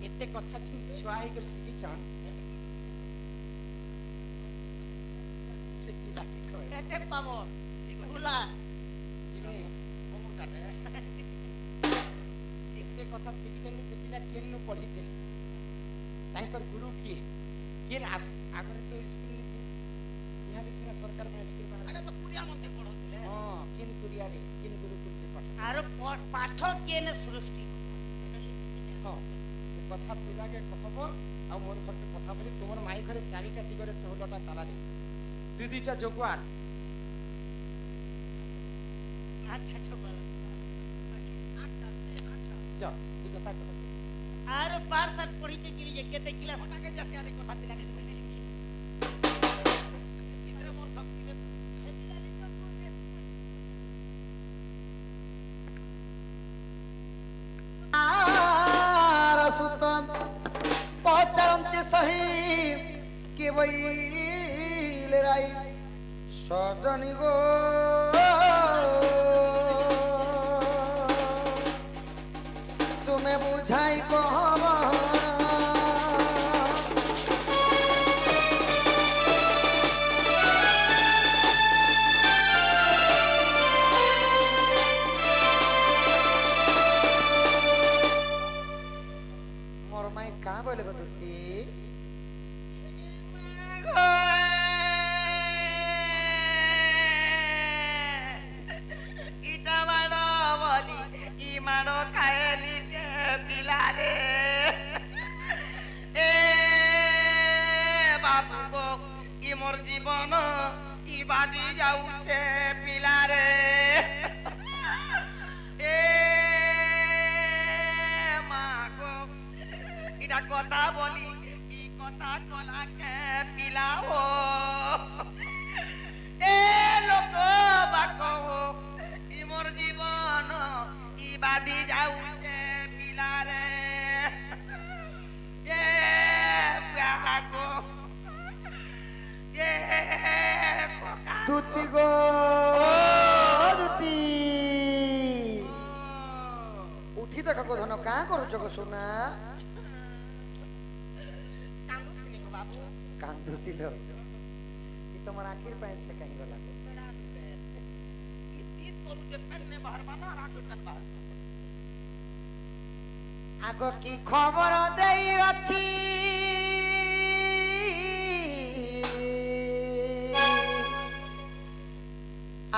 एते कथा छुआ ही कर सीखी छन से पिला के कहे एते पाबो भूला जिने एते कथा सीखी देनी से पिला केन न पढ़ी देनी तांकर गुरु किए केन आगरे तो स्कूल नहीं यहाँ देखिना सरकार में स्कूल में अरे तो पुरिया मते पढौतिले हां केन कुरिया रे केन गुरुकुल रे पाठ आरो पाठ केन सृष्टि हां कथा पिलागे कहब आ मोर घर के कथा बोली तुमर माई घरे चारिटा दिगरे 16टा ताला दे दुई दुईटा जोगवान अच्छा छोबा जा तू कथा कह आरो पार साथ पढी छे कि जे केते क्लास हटाके जसे आरे कथा पिलागे इतरे मोर भक्ति रे सुतम पहचानते सही के वही राई सजनी गो तुम्हें बुझाई कहब मोर माई का बोले गो तुती इटा माडो बोली इ माडो खायली पिलारे ए बाबू गो इ मोर जीवन इ बादी जाउछे पिलारे ए मा गो इटा কথা বলি ই কথা কলাকে পিলাও এ লোক বাকো ই মোর জীবন ই বাদি যাউছে পিলারে এ বাকো এ দুতি গো দুতি উঠি দেখ গো ধন কা করছ গো সোনা কান্দুছিনি গো বাবু কান্দুতিল কি তোমার আখির পাইন সে কাহি গলা গো ই তরুতে পেলনে বাহার বানা রাখো কান বাহার আগ কি খবর দেই অছি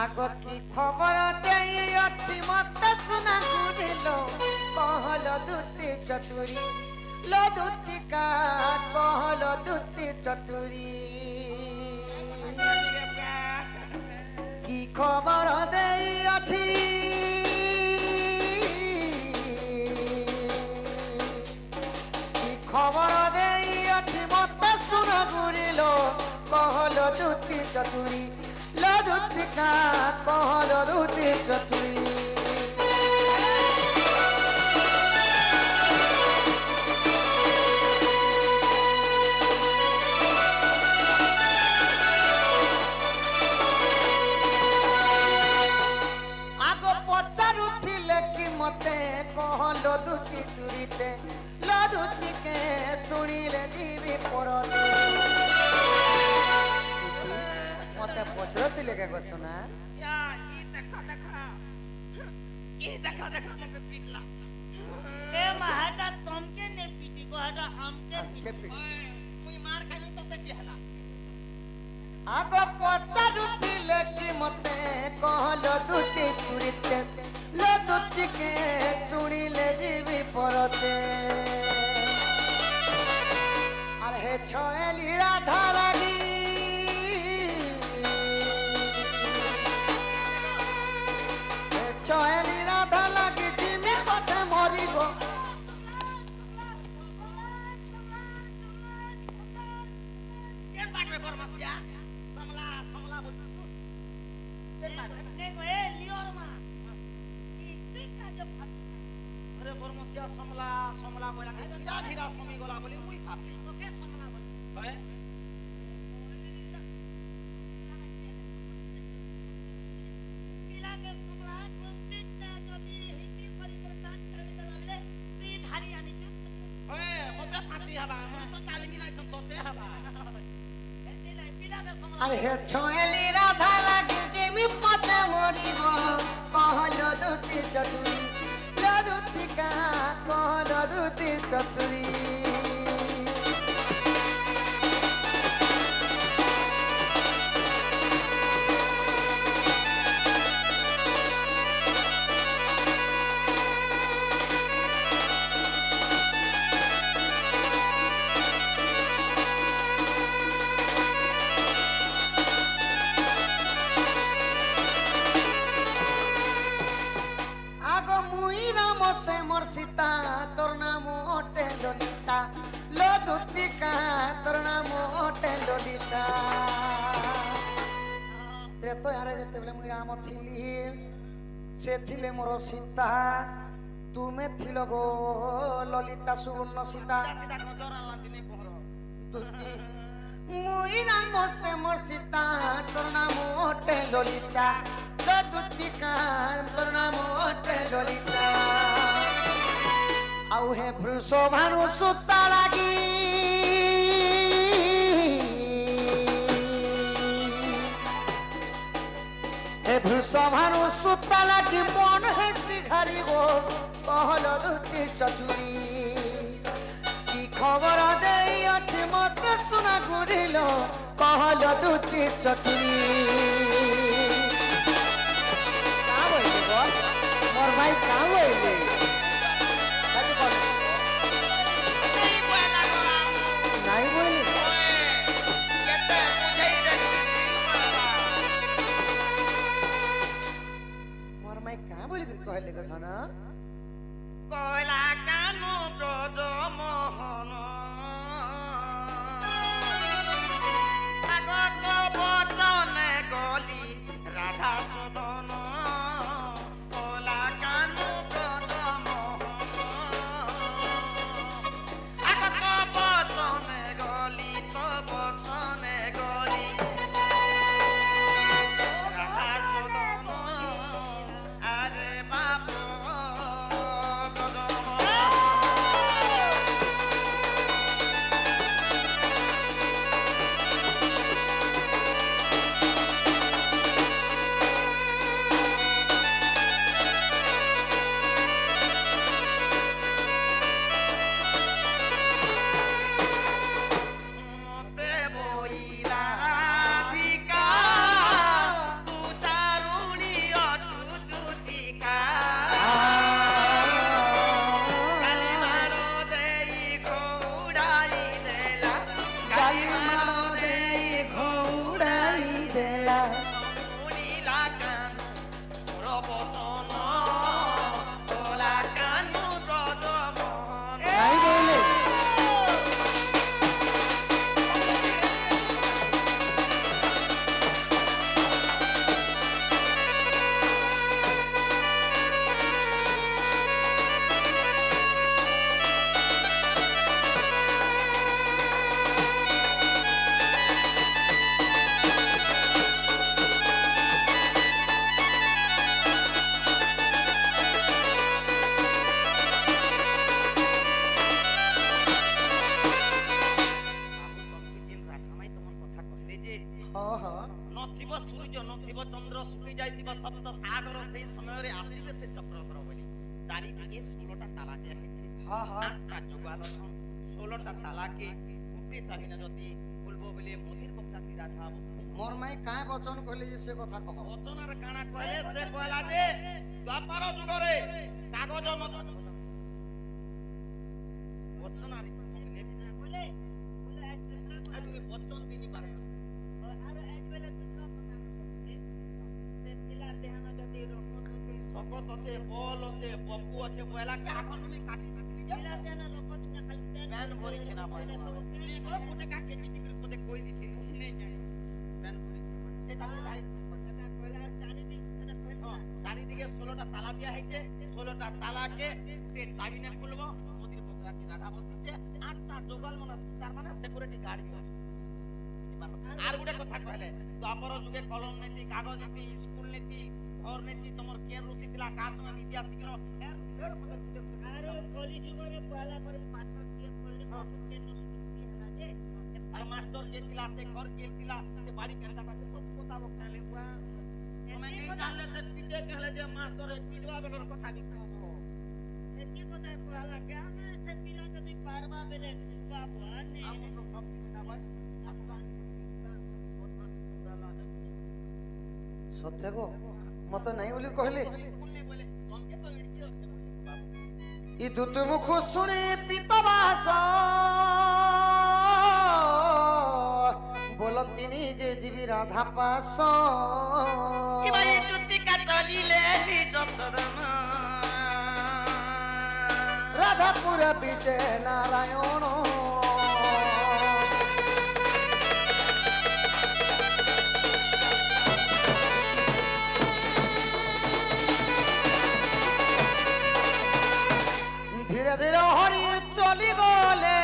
আগ কি খবর দেই অছি মতে শুনা গুরিল কহল দুতি চতুরি লো দুতি কা কহল দুতি চতুরি কি খবর দেই অছি কি খবর দেই অছি মতে শুনা গুরিল কহল দুতি চতুরি লো দুতি কা কহল দুতি চতুরি আগ পচারুথিলে কি মতে কহল দুতি তুরিতে লো দুতিকে শুনিলে দিবি পরতে মতে পচরুথিলে কে গো সোনা या इ देखा देखा के पिटला ए महाटा तुमके ने पीटी को हटा हमके हमके पीटी पीटी। मुई मार खाबी तो चेहला আগ পচারুথিলে কি মতে কহল দুতি তুরিতে লো দুতিকে শুনিলে দিবি পরতে আর হে ছয়েলি রাধা লাগি হে ছয়েলি রাধা লাগি জিমি পথে মরিব केन बाटरे बरमसिया समला बोल केन बाटरे ने को ए लियोर मा ई का जब अरे बरमसिया समला बोला के धीरा धीरा समी गोला बोली मुई भाबली तो के समला बोल है पिला के समला कंप्लीट ना जदी হবা মুই তো চালিমি নাই তো তোতে হবা এতে নাই পিলাবে সমলা আরে হে ছয়েলি রাধা লাগি জিমি পচে মরিব কহল দুতি চতুরি লদুতিকা কহল দুতি চতুরি আগো মুই রাম সে মোর সীতা তোর নাম ওটে ললিতা লদুতিকা তোর নাম ওটে ললিতা ত্রেতয়ারে যেতেবেলে মুই রাম থিলি সে থিলে মোর সীতা তুমে থিল গো ললিতা সুবর্ণ সীতা সিধা নজর আনলা দিনে কোহর তুতি মুই রাম সে মোর সীতা তোর নাম ওটে ললিতা লদুতিকা তোর নাম ওটে ললিতা আউ হে বৃষ ভানু সুতা লাগি হে বৃষ ভানু সুতা লাগি মন হে শিখারি গো কহল দুতি চতুরি কি খবর দেই আছে মতে শোনা গুড়িল কহল দুতি চতুরি কা বইলি গো মোর ভাই কা বইলি কাকে বলে এই পয়লা গলা নাই বইলি কেতে বুঝাই দেখি মোর ভাই কা বলি কইলে কথা না কয়লা কানু ব্রজ মোহন আগত বচনে গলি রাধা সদন কয়লা কানু ব্রজ মোহন আগত বচনে গলি তো বচনে গলি রাধা সদন আরে বাপ মতে বইলা রাধিকা তু চারুণী অটু দুতিকা কালি মারো দেই ঘোড়াই দেলা কালি মারো দেই ঘোড়াই দেলা মুনিলা কানু মোর বচন তোলা কানু ব্রজ মোহন নাই বইলি হ হ নথিব সূর্য নথিব চন্দ্র শুকি যাইতিব সপ্ত সাগর সেই সময়ে আসিবে সে চক্রধর বলি চারিদিকে 16টা তালা দিয়া হইছে হ হ 8টা যুগাল 16টা তালাকে গুটে চাবিনা যদি বলবো বলে মধির বক্তাতি রাধা মোর মাই কায় বচন কইলে যে সে কথা কহ বচনার কানা কইলে সে কইলা যে দ্বাপার যুগরে কাগজ বচনার কইলে আমি বচন দিনি পারে শকত আছে বল আছে বপু আছে পয়লা কে এখন তুমি কাটি ব্যান ভরিছে না পাই এগুলো কোটে কাকে চিঠি করে কোটে কই দিছি নেই জানি ব্যান ভরিছে সেটা লাই চারিদিকে 16টা তালা দিয়া হইছে 16টা তালাকে তে চাবি না খুলবো মন্দির পকড়াতি রাধা বসিছে 8টা জোগাল মনে তার মানে সিকিউরিটি গার্ড আছে আর গুটে কথা কইলে দ্বাপর যুগে কলম নীতি কাগজ নীতি স্কুল নীতি ঘর নীতি তোমার কেন রুচি দিলা কার তুমি ইতিহাস শিখলো আর কলি যুগরে পয়লা করে পাঠক দিয়ে পড়লে আর মাস্টার যে ଥିଲା ସେ ଘର କିଏ ଥିଲା ସେ ବାଡି କେନ୍ତା ପାଖେ ସବୁ କଥା ବକାଲେ ବୁଆ ତମେ ନି ଜାଣିଲେ ସେ ପିଟେ कहले ଯେ ମାଷ୍ଟର ଏ ପିଟବା ବେଲର କଥା ବି କହିବ ଏତି କଥା କହିଲା કે ଆମେ ସେ ପିଲା ଯଦି ପାରବା ବେଲେ ପିଟବା ବୁଆନି ଆମ ତ ସବ ପିଟା ବାଇ ସତ୍ୟ ଗୋ ମତେ ନାଇଁ ବୋଲି କହିଲେ बोले बोले हमके तो इड़की होते बाबू ଇ ଦୁତୁ ମୁଖ ଶୁଣି ପିତବାସ ବୋଲତିନି ଯେ ଯିବି ରାଧା ପାସ କି ଭାଇ ତୁତିକା ଚଲିଲେ ନିଜ ସଦନ ରାଧାପୁର ବିଜେ ନାରାୟଣ ধীরে ধীরে হরি চলি গলে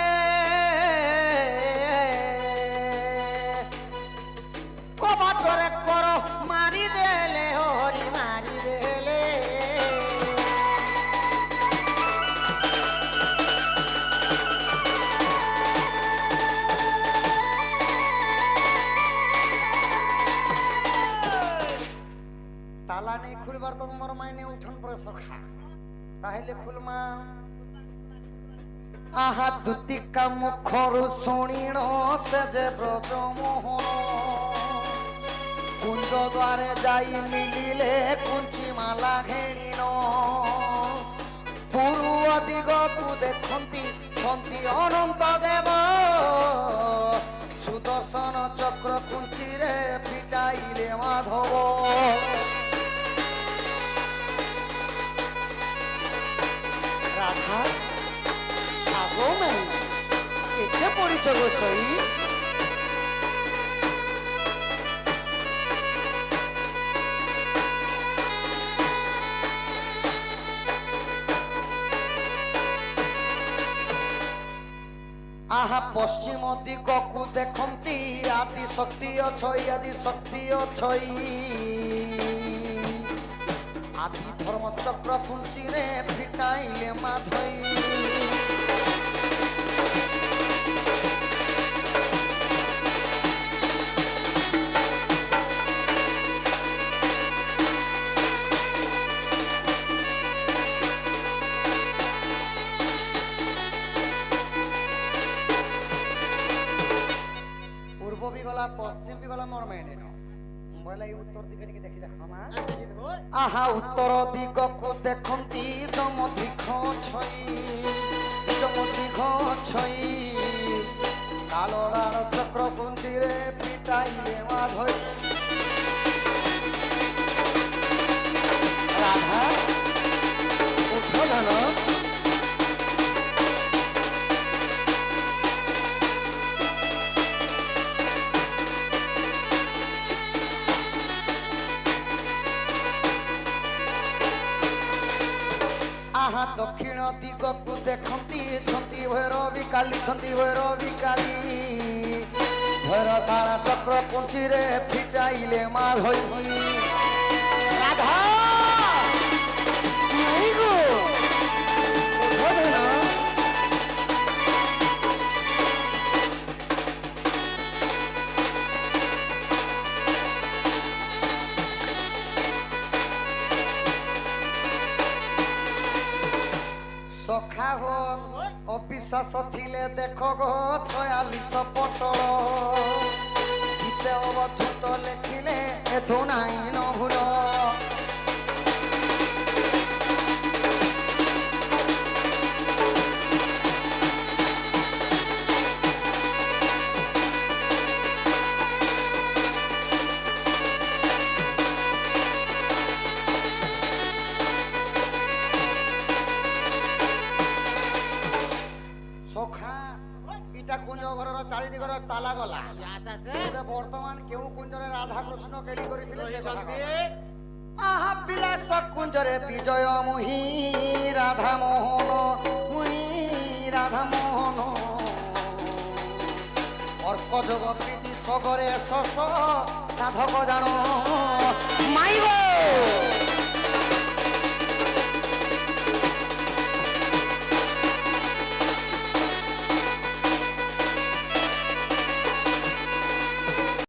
কবাটরে কর মারি দেলে হরি মারি দেলে তালা নেই খুলবার তো মোর মাইনে উঠন পরে সখা তাহলে খুলমা আহা দুতিকা মুখরু শুনিণ সে যে ব্রজ মোহন কুঞ্জ দ্বারে যাই মিলিলে কুঞ্চি মালা ঘেনিণ পূর্ব দিগকু দেখন্তি সন্তি অনন্ত দেব সুদর্শন চক্র কুঞ্চিরে ফিটাইলে মাধব রাধা আগো নাই কেতে পড়িছ গো সই আহা পশ্চিম দিগকু দেখন্তি আদি শক্তি অছই আদি শক্তি অছই আদি ধর্ম চক্র কুঞ্চিরে ফিটাইলে মাধই পূর্ব বি গলা পশ্চিম বি গলা মোর মাইনে বলে উত্তর দিকে টিকে দেখি দেখো মা আহা উত্তর দিগকু দেখন্তি যমদিঘ ছই কালরার চক্র কুঞ্চিরে পিটাইলে মাধই রাধা উঠো ধন আহা দক্ষিণ দিগকু দেখন্তি ছন্তি ভৈরবী কালী ছন্তি ভৈরবী কালী ভৈরসারা চক্র কুঞ্চিরে ফিটাইলে মাল হই রাধা নাই গো ওঠো ধন সখা হো অবিশ্বাস থিলে দেখ গো 46 পটল গীতে অবধূত লেখিলে এথু নাই ন ভুল সখা ইটা কুঞ্জ ঘরর চারিদিগর তালা গলা ଏବେ ବର୍ତ୍ତମାନ କେଉଁ କୁଞ୍ଜରେ ରାଧା କୃଷ୍ଣ କେଳି କରିଥିଲେ ସେ କଥା ଆହା ବିଳାସ କୁଞ୍ଜରେ ବିଜୟ ମୁହିଁ ରାଧା ମୋହନ ଅର୍କ ଯୋଗ ପ୍ରୀତି ସଗରେ ଶସ ସାଧକ ଜାଣ